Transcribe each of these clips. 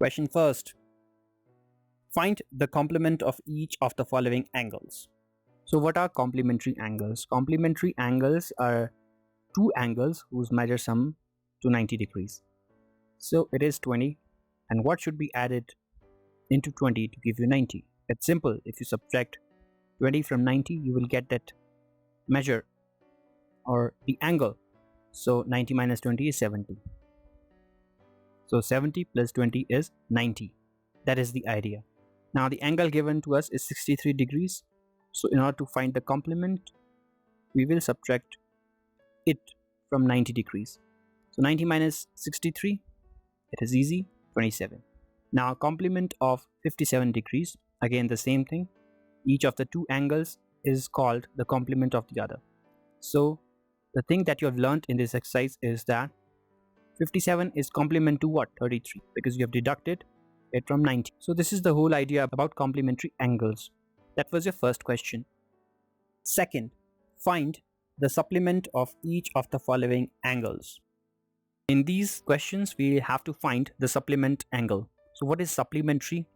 Question first. Find the complement of each of the following angles. So what are complementary angles? Complementary angles are two angles whose measure sum to 90 degrees. So it is 20, and what should be added into 20 to give you 90? It's simple. If you subtract 20 from 90, you will get that measure or the angle. So 90 minus 20 is 70. So 70 plus 20 is 90. That is the idea. Now the angle given to us is 63 degrees. So in order to find the complement, we will subtract it from 90 degrees. So 90 minus 63, it is easy, 27. Now complement of 57 degrees, again the same thing. Each of the two angles is called the complement of the other. So the thing that you have learned in this exercise is that 57 is complement to what? 33, because you have deducted it from 90. So this is the whole idea about complementary angles. That was your first question. Second, find the supplement of each of the following angles. In these questions, we have to find the supplement angle. So what is supplementary?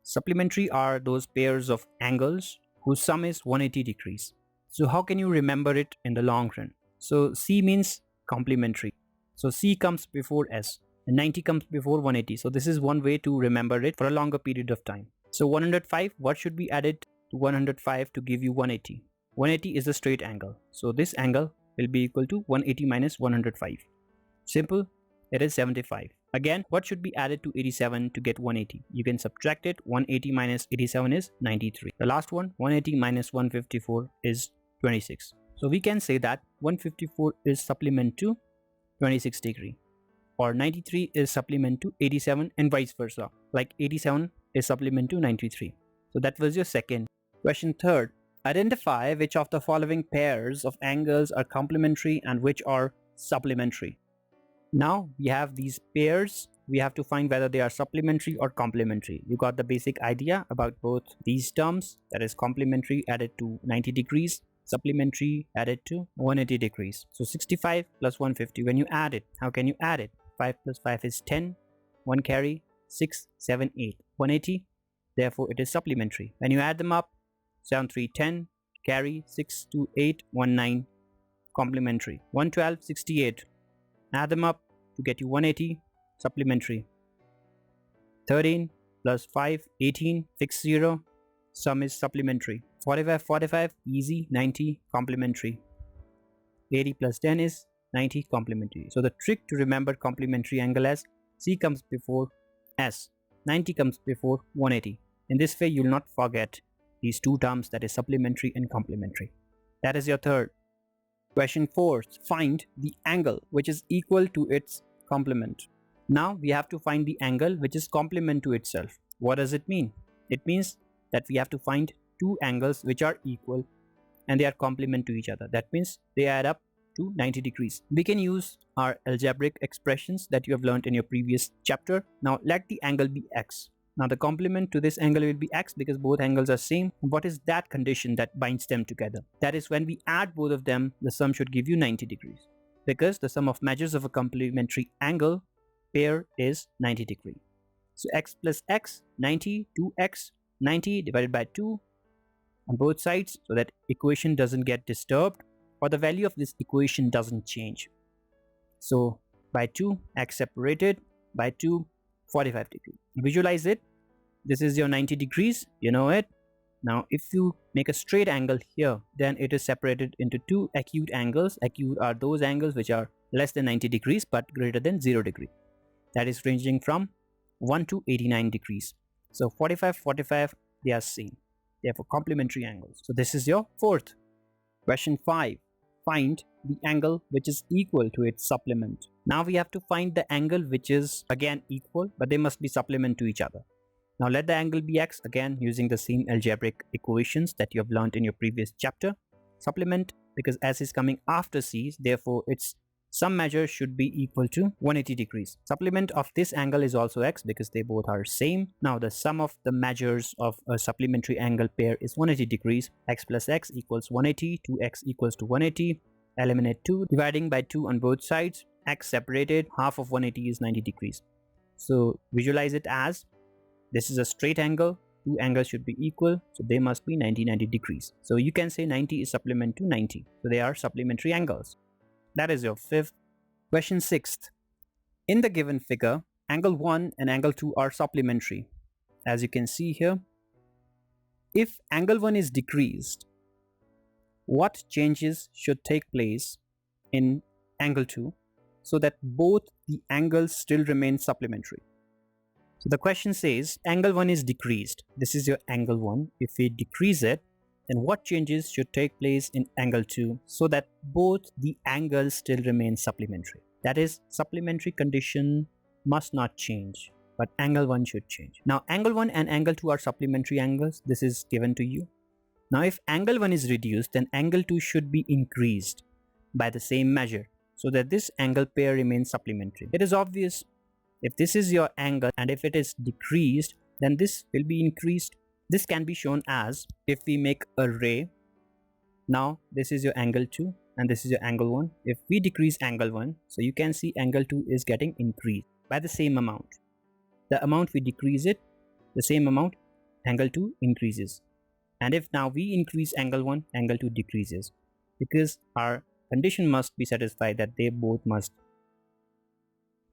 Supplementary are those pairs of angles whose sum is 180 degrees. So how can you remember it in the long run? So C means complementary. So C comes before S and 90 comes before 180. So this is one way to remember it for a longer period of time. So 105, what should be added to 105 to give you 180? 180 is a straight angle. So this angle will be equal to 180 minus 105. Simple, it is 75. Again, what should be added to 87 to get 180? You can subtract it. 180 minus 87 is 93. The last one, 180 minus 154 is 26. So we can say that 154 is supplement to 26 degree, or 93 is supplement to 87 and vice versa, like 87 is supplement to 93. So that was your second. Question third, identify which of the following pairs of angles are complementary and which are supplementary. Now we have these pairs, we have to find whether they are supplementary or complementary. You got the basic idea about both these terms, that is complementary added to 90 degrees, supplementary added to 180 degrees. So 65 plus 150, when you add it, how can you add it? 5 plus 5 is 10, 1 carry, 6, 7, 8, 180, therefore it is supplementary. When you add them up, 7, 3, 10, carry, 6, 2, 8, 1, 9, complementary. 112, 68, add them up to get you 180, supplementary. 13 plus 5, 18, fix 0, sum is supplementary. 45, 45, easy, 90, complementary. 80 plus 10 is 90, complementary. So the trick to remember complementary angle as C comes before S, 90 comes before 180. In this way, you will not forget these two terms, that is supplementary and complementary. That is your third. Question 4, find the angle which is equal to its complement. Now we have to find the angle which is complement to itself. What does it mean? It means that we have to find two angles which are equal and they are complement to each other. That means they add up to 90 degrees. We can use our algebraic expressions that you have learned in your previous chapter. Now let the angle be x. Now the complement to this angle will be x because both angles are same. What is that condition that binds them together? That is when we add both of them, the sum should give you 90 degrees. Because the sum of measures of a complementary angle pair is 90 degrees. So x plus x, 90, 2x, 90 divided by 2 on both sides, so that equation doesn't get disturbed or the value of this equation doesn't change. So by 2, x separated, by 2, 45 degrees. Visualize it. This is your 90 degrees, you know it. Now if you make a straight angle here, then it is separated into two acute angles. Acute are those angles which are less than 90 degrees but greater than 0 degree. That is ranging from 1 to 89 degrees. So 45, 45, they are same. Therefore complementary angles. So this is your fourth. Question 5. Find the angle which is equal to its supplement. Now we have to find the angle which is again equal, but they must be supplement to each other. Now let the angle be x, again using the same algebraic equations that you have learned in your previous chapter. Supplement because s is coming after c, therefore its sum measure should be equal to 180 degrees. Supplement of this angle is also x because they both are same. Now the sum of the measures of a supplementary angle pair is 180 degrees. X plus x equals 180, 2x equals to 180. Eliminate 2, dividing by 2 on both sides. X separated, half of 180 is 90 degrees. So visualize it as this is a straight angle, two angles should be equal, so they must be 90 degrees. So you can say 90 is supplement to 90. So they are supplementary angles. That is your fifth. Question 6th. In the given figure, angle 1 and angle 2 are supplementary. As you can see here, if angle 1 is decreased, what changes should take place in angle 2 so that both the angles still remain supplementary? So the question says angle 1 is decreased. This is your angle 1. If we decrease it, then what changes should take place in angle 2 so that both the angles still remain supplementary? That is, supplementary condition must not change, but angle 1 should change. Now angle 1 and angle 2 are supplementary angles. This is given to you. Now if angle 1 is reduced, then angle 2 should be increased by the same measure so that this angle pair remains supplementary. It is obvious. If this is your angle and if it is decreased, then this will be increased. This can be shown as, if we make a ray, now this is your angle 2 and this is your angle 1. If we decrease angle 1, so you can see angle 2 is getting increased by the same amount. The amount we decrease it, the same amount angle 2 increases. And if now we increase angle 1, angle 2 decreases, because our condition must be satisfied that they both must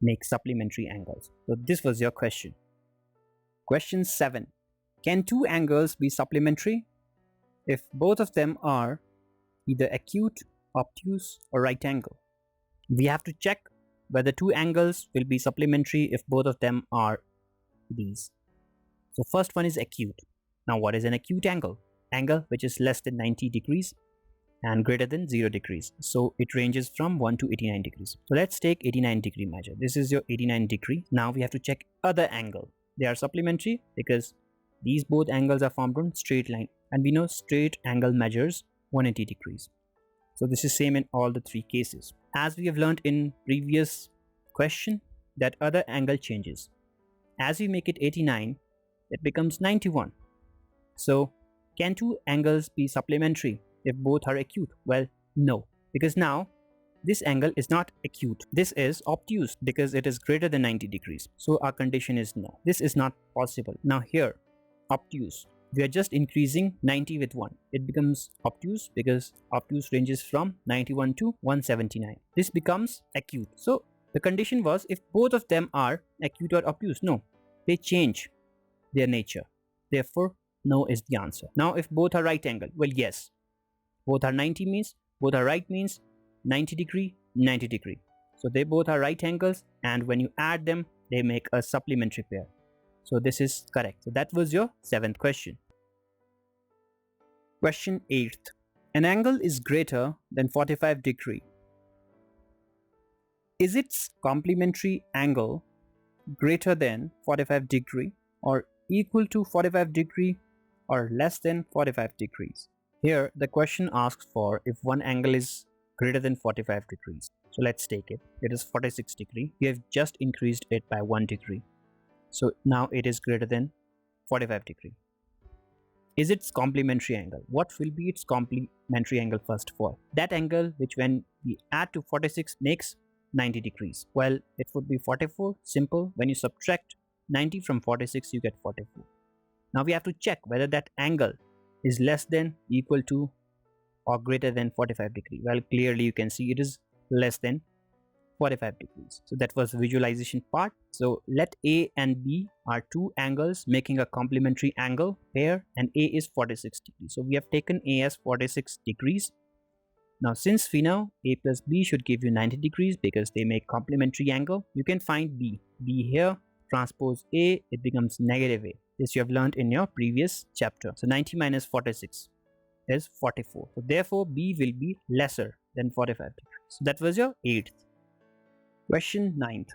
make supplementary angles. So this was your question. Question 7. Can two angles be supplementary if both of them are either acute, obtuse or right angle? We have to check whether two angles will be supplementary if both of them are these. So first one is acute. Now what is an acute angle? Angle which is less than 90 degrees and greater than 0 degrees. So it ranges from 1 to 89 degrees. So let's take 89 degree measure. This is your 89 degree. Now we have to check other angle. They are supplementary because these both angles are formed on straight line, and we know straight angle measures 180 degrees. So this is same in all the three cases. As we have learned in previous question, that other angle changes. As we make it 89, it becomes 91. So can two angles be supplementary if both are acute? Well, no, because now this angle is not acute. This is obtuse because it is greater than 90 degrees. So our condition is no. This is not possible. Now here, obtuse. We are just increasing 90 with 1. It becomes obtuse because obtuse ranges from 91 to 179. This becomes acute. So the condition was if both of them are acute or obtuse. No, they change their nature. Therefore, no is the answer. Now if both are right angle, well, yes. Both are 90 means, both are right means 90 degree, 90 degree. So they both are right angles, and when you add them, they make a supplementary pair. So this is correct. So that was your 7th question. Question 8th. An angle is greater than 45 degree. Is its complementary angle greater than 45 degree or equal to 45 degree or less than 45 degrees? Here the question asks for if one angle is greater than 45 degrees. So let's take it. It is 46 degree. We have just increased it by 1 degree. So now it is greater than 45 degree. Is its complementary angle? What will be its complementary angle first of all? That angle which when we add to 46 makes 90 degrees. Well, it would be 44. Simple. When you subtract 90 from 46, you get 44. Now we have to check whether that angle is less than, equal to or greater than 45 degree. Well, clearly you can see it is less than 45 degrees. So that was visualization part. So let A and B are two angles making a complementary angle pair, and A is 46 degrees. So we have taken A as 46 degrees. Now since we know A plus B should give you 90 degrees because they make complementary angle, you can find B. B here, transpose A, it becomes negative A. This you have learned in your previous chapter. So 90 minus 46 is 44. So therefore B will be lesser than 45 degrees. So that was your 8th. Question 9th.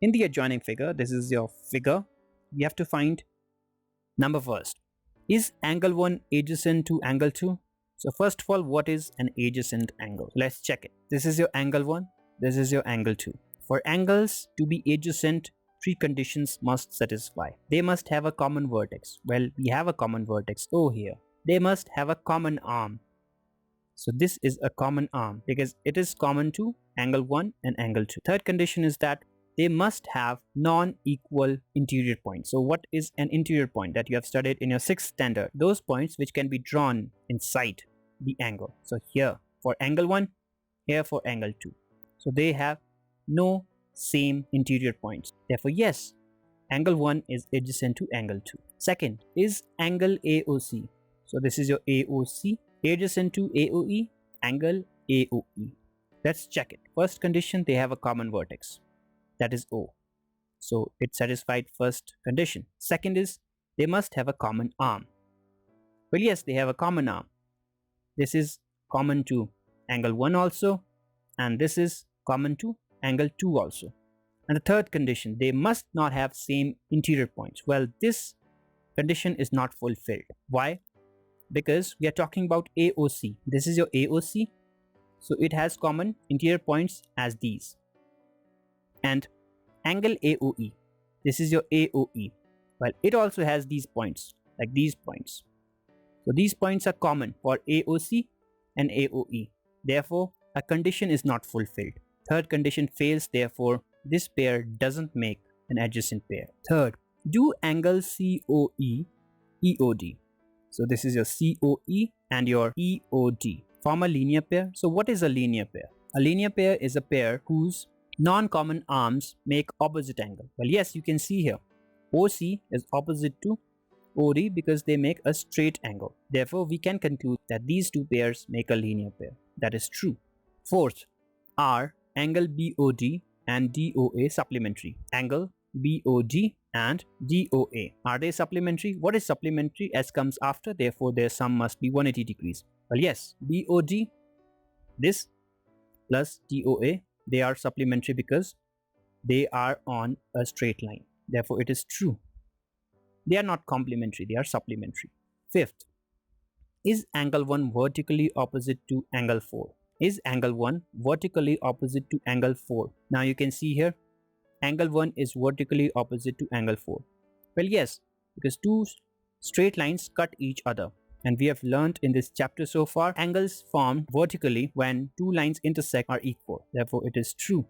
In the adjoining figure, this is your figure. We have to find number first. Is angle 1 adjacent to angle 2? So first of all, what is an adjacent angle? Let's check it. This is your angle 1. This is your angle 2. For angles to be adjacent, three conditions must satisfy. They must have a common vertex. Well, we have a common vertex O here. They must have a common arm. So this is a common arm because it is common to angle 1 and angle 2. Third condition is that they must have non-equal interior points. So what is an interior point that you have studied in your 6th standard? Those points which can be drawn inside the angle. So here for angle 1, here for angle 2. So they have no same interior points. Therefore, yes, angle 1 is adjacent to angle 2. Second is angle AOC. So this is your AOC adjacent to AOE, angle AOE. Let's check it. First condition, they have a common vertex, that is O. So it satisfied first condition. Second is they must have a common arm. Well, yes, they have a common arm. This is common to angle 1 also, and this is common to angle 2 also. And the third condition, they must not have same interior points. Well, this condition is not fulfilled. Why? Because we are talking about AOC. This is your AOC. So it has common interior points as these. And angle AOE. This is your AOE. Well, it also has these points, like these points. So these points are common for AOC and AOE. Therefore, a condition is not fulfilled. Third condition fails, therefore, this pair doesn't make an adjacent pair. Third, do angle COE EOD. So this is your COE and your EOD. Form a linear pair. So what is a linear pair? A linear pair is a pair whose non-common arms make opposite angle. Well, yes, you can see here. OC is opposite to OD because they make a straight angle. Therefore, we can conclude that these two pairs make a linear pair. That is true. Fourth, are angle BOD and DOA supplementary. Angle BOD and DOA. Are they supplementary? What is supplementary? S comes after, therefore their sum must be 180 degrees. Well, yes, BOD, this plus DOA, they are supplementary because they are on a straight line. Therefore, it is true. They are not complementary, they are supplementary. Fifth, is angle 1 vertically opposite to angle 4? Is angle 1 vertically opposite to angle 4? Now you can see here, angle 1 is vertically opposite to angle 4. Well, yes, because two straight lines cut each other. And we have learned in this chapter so far, angles formed vertically when two lines intersect are equal. Therefore, it is true.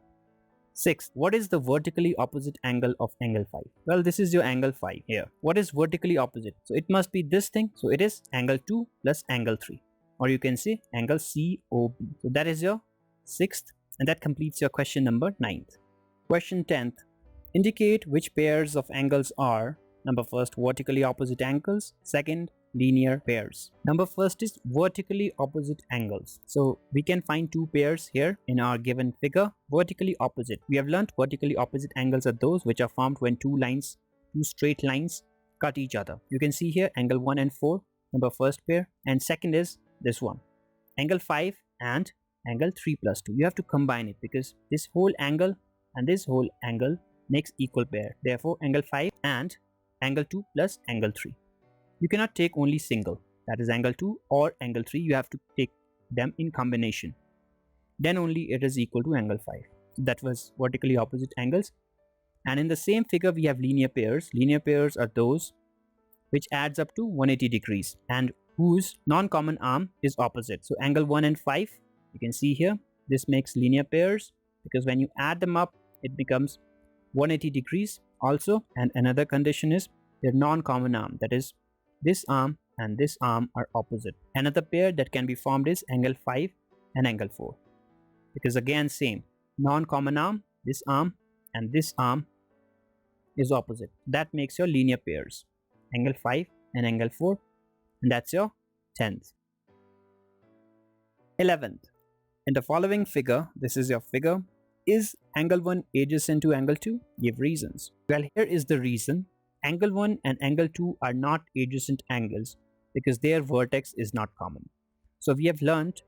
Sixth, what is the vertically opposite angle of angle 5? Well, this is your angle 5 here. What is vertically opposite? So it must be this thing. So it is angle 2 plus angle 3. Or you can say angle COB. So that is your 6th, and that completes your question number 9th. Question 10th. Indicate which pairs of angles are number first, vertically opposite angles. Second, linear pairs. Number first is vertically opposite angles. So we can find two pairs here in our given figure. Vertically opposite. We have learned vertically opposite angles are those which are formed when two straight lines cut each other. You can see here angle 1 and 4, number first pair, and second is this one, angle 5 and angle 3 plus 2. You have to combine it because this whole angle and this whole angle makes equal pair. Therefore, angle 5 and angle 2 plus angle 3. You cannot take only single, that is angle 2 or angle 3. You have to take them in combination. Then only it is equal to angle 5. That was vertically opposite angles. And in the same figure, we have linear pairs. Linear pairs are those which adds up to 180 degrees and whose non-common arm is opposite. So angle 1 and 5, you can see here, this makes linear pairs because when you add them up, it becomes 180 degrees also. And another condition is their non-common arm, that is this arm and this arm are opposite. Another pair that can be formed is angle 5 and angle 4 because again same, non-common arm, this arm and this arm is opposite. That makes your linear pairs, angle 5 and angle 4, and that's your 10th. 11th. In the following figure, this is your figure, is angle 1 adjacent to angle 2? Give reasons. Well, here is the reason. Angle 1 and angle 2 are not adjacent angles because their vertex is not common. So we have learned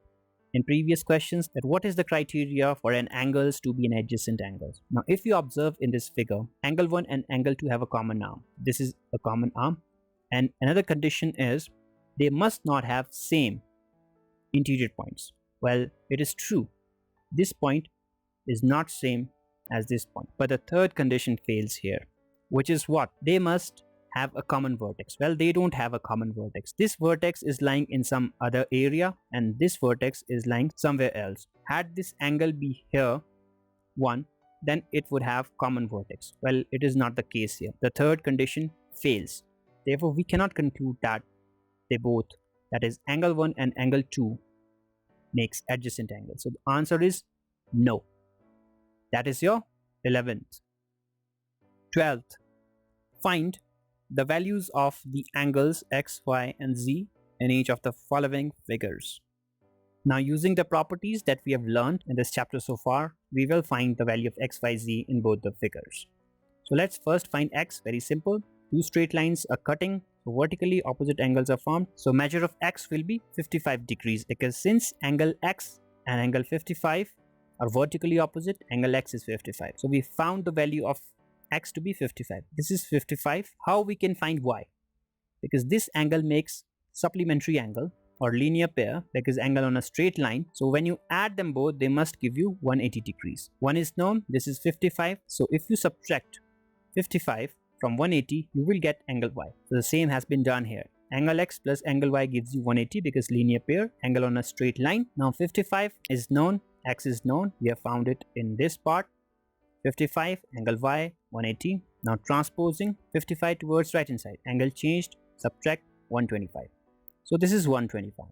in previous questions that what is the criteria for an angles to be an adjacent angles. Now if you observe in this figure, angle 1 and angle 2 have a common arm. This is a common arm. And another condition is they must not have same interior points. Well, it is true. This point is not same as this point. But the third condition fails here, which is what? They must have a common vertex. Well, they don't have a common vertex. This vertex is lying in some other area and this vertex is lying somewhere else. Had this angle be here, 1, then it would have common vertex. Well, it is not the case here. The third condition fails. Therefore, we cannot conclude that they both, that is angle 1 and angle 2, makes adjacent angles. So the answer is no. That is your 11th. 12th, find the values of the angles x, y, and z in each of the following figures. Now, using the properties that we have learned in this chapter so far, we will find the value of x, y, z in both the figures. So let's first find x. Very simple. Two straight lines are cutting, so vertically opposite angles are formed. So measure of x will be 55 degrees, because since angle x and angle 55 are vertically opposite, angle x is 55. So we found the value of x to be 55. This is 55. How we can find y? Because this angle makes supplementary angle or linear pair, because angle on a straight line. So when you add them both, they must give you 180 degrees. One is known, this is 55. So if you subtract 55 from 180, you will get angle y. So the same has been done here. Angle x plus angle y gives you 180 because linear pair, angle on a straight line. Now 55 is known, x is known. We have found it in this part. 55, angle y, 180. Now transposing 55 towards right hand side. Angle changed, subtract 125. So this is 125.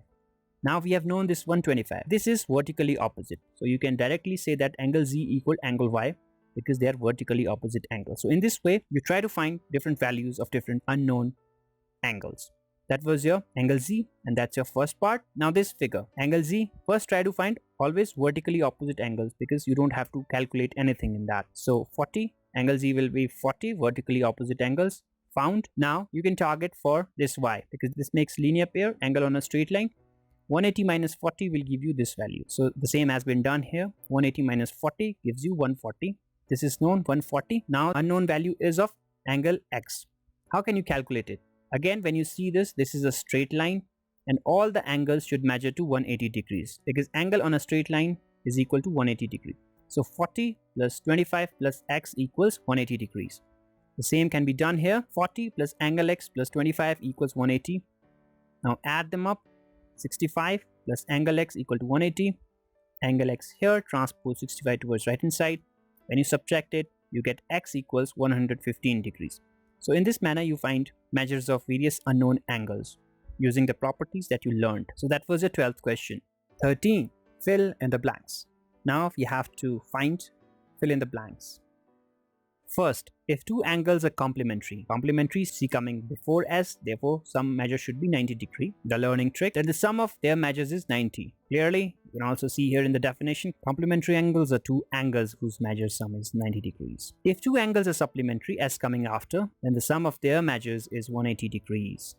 Now we have known this 125. This is vertically opposite. So you can directly say that angle z equal angle y, because they are vertically opposite angles. So in this way, you try to find different values of different unknown angles. That was your angle z, and that's your first part. Now this figure, angle z, first try to find always vertically opposite angles, because you don't have to calculate anything in that. So 40, angle z will be 40, vertically opposite angles found. Now you can target for this y, because this makes linear pair, angle on a straight line. 180 minus 40 will give you this value. So the same has been done here. 180 minus 40 gives you 140. This is known, 140. Now unknown value is of angle x. How can you calculate it? Again, when you see this, this is a straight line, and all the angles should measure to 180 degrees, because angle on a straight line is equal to 180 degrees. So 40 plus 25 plus x equals 180 degrees. The same can be done here. 40 plus angle x plus 25 equals 180. Now add them up. 65 plus angle x equal to 180. Angle x here, transpose 65 towards right hand side. When you subtract it, you get x equals 115 degrees. So in this manner, you find measures of various unknown angles using the properties that you learned. So that was your 12th question. 13. Fill in the blanks. Now we have to fill in the blanks. First, if two angles are complementary, C coming before S, therefore some measure should be 90 degree. The learning trick, then the sum of their measures is 90. Clearly, you can also see here in the definition, complementary angles are two angles whose measure sum is 90 degrees. If two angles are supplementary, S coming after, then the sum of their measures is 180 degrees.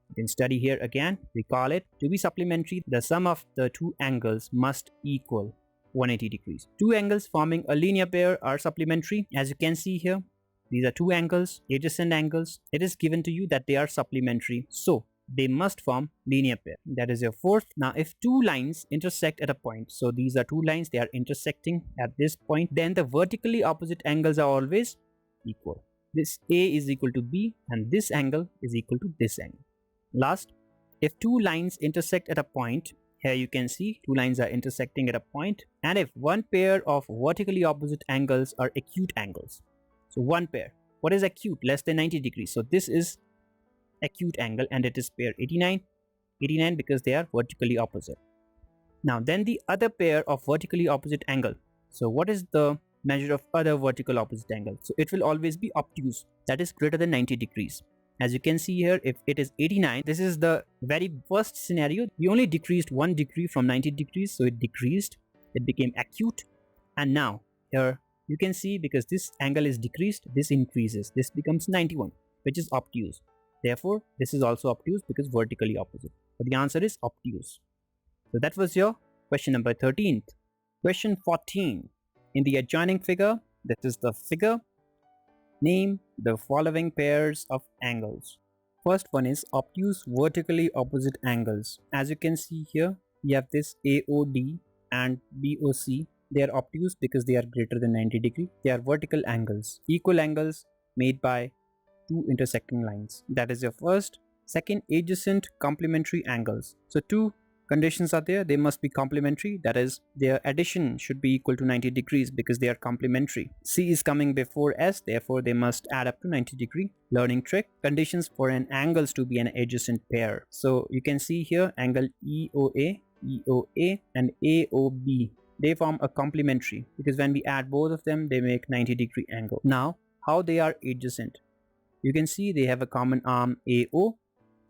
You can study here again, recall it. To be supplementary, the sum of the two angles must equal 180 degrees. Two angles forming a linear pair are supplementary. As you can see here, these are two angles, adjacent angles. It is given to you that they are supplementary, so they must form linear pair. That is your fourth. Now if two lines intersect at a point, so these are two lines, they are intersecting at this point, then the vertically opposite angles are always equal. This A is equal to B, and this angle is equal to this angle. Last, if two lines intersect at a point, here you can see two lines are intersecting at a point, and if one pair of vertically opposite angles are acute angles. So one pair. What is acute? Less than 90 degrees. So this is acute angle, and it is pair 89. 89 because they are vertically opposite. Now then the other pair of vertically opposite angle. So what is the measure of other vertical opposite angle? So it will always be obtuse, that is greater than 90 degrees. As you can see here, if it is 89, this is the very first scenario. We only decreased 1 degree from 90 degrees, so it decreased. It became acute. And now here you can see, because this angle is decreased, this increases. This becomes 91, which is obtuse. Therefore, this is also obtuse because vertically opposite. So the answer is obtuse. So that was your question number 13th. Question 14. In the adjoining figure, this is the figure. Name the following pairs of angles. First one is obtuse vertically opposite angles. As you can see here, we have this AOD and BOC. They are obtuse because they are greater than 90 degrees. They are vertical angles, equal angles made by two intersecting lines. That is your first. Second, adjacent complementary angles. So two conditions are there. They must be complementary, that is, their addition should be equal to 90 degrees because they are complementary. C is coming before S, therefore they must add up to 90 degree. Learning trick: conditions for an angles to be an adjacent pair. So you can see here angle EOA, EOA and AOB, they form a complementary because when we add both of them they make 90 degree angle. Now how they are adjacent? You can see they have a common arm AO,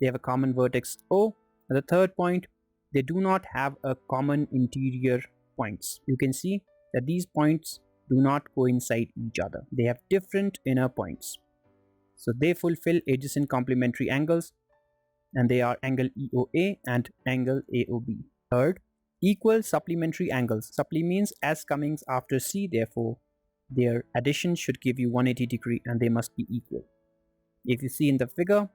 they have a common vertex O. At the third point, they do not have a common interior points. You can see that these points do not coincide each other. They have different inner points. So they fulfill adjacent complementary angles, and they are angle EOA and angle AOB. Third, equal supplementary angles. Supple means as coming after C, therefore their addition should give you 180 degree and they must be equal. If you see in the figure,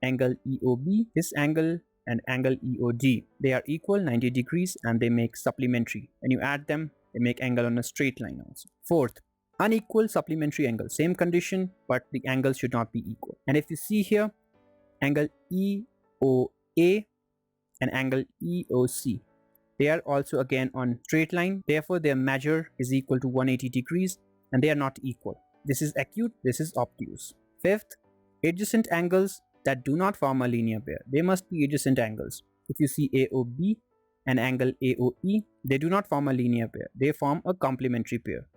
angle EOB, this angle and angle EOD, they are equal 90 degrees and they make supplementary. When you add them, they make angle on a straight line also. Fourth, unequal supplementary angle. Same condition, but the angles should not be equal. And if you see here, angle EOA and angle EOC, they are also again on straight line. Therefore, their measure is equal to 180 degrees and they are not equal. This is acute, this is obtuse. Fifth, adjacent angles that do not form a linear pair. They must be adjacent angles. If you see AOB and angle AOE, they do not form a linear pair. They form a complementary pair.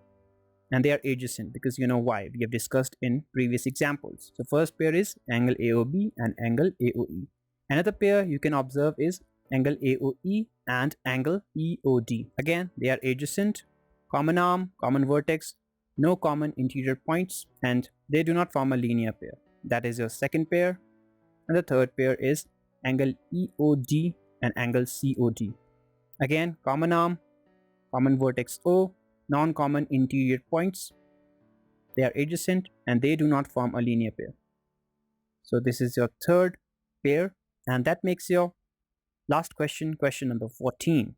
And they are adjacent because you know why. We have discussed in previous examples. So first pair is angle AOB and angle AOE. Another pair you can observe is angle AOE and angle EOD. Again, they are adjacent, common arm, common vertex, no common interior points, and they do not form a linear pair. That is your second pair. And the third pair is angle EOD and angle COD. Again, common arm, common vertex O, non-common interior points. They are adjacent and they do not form a linear pair. So this is your third pair, and that makes your last question, question number 14.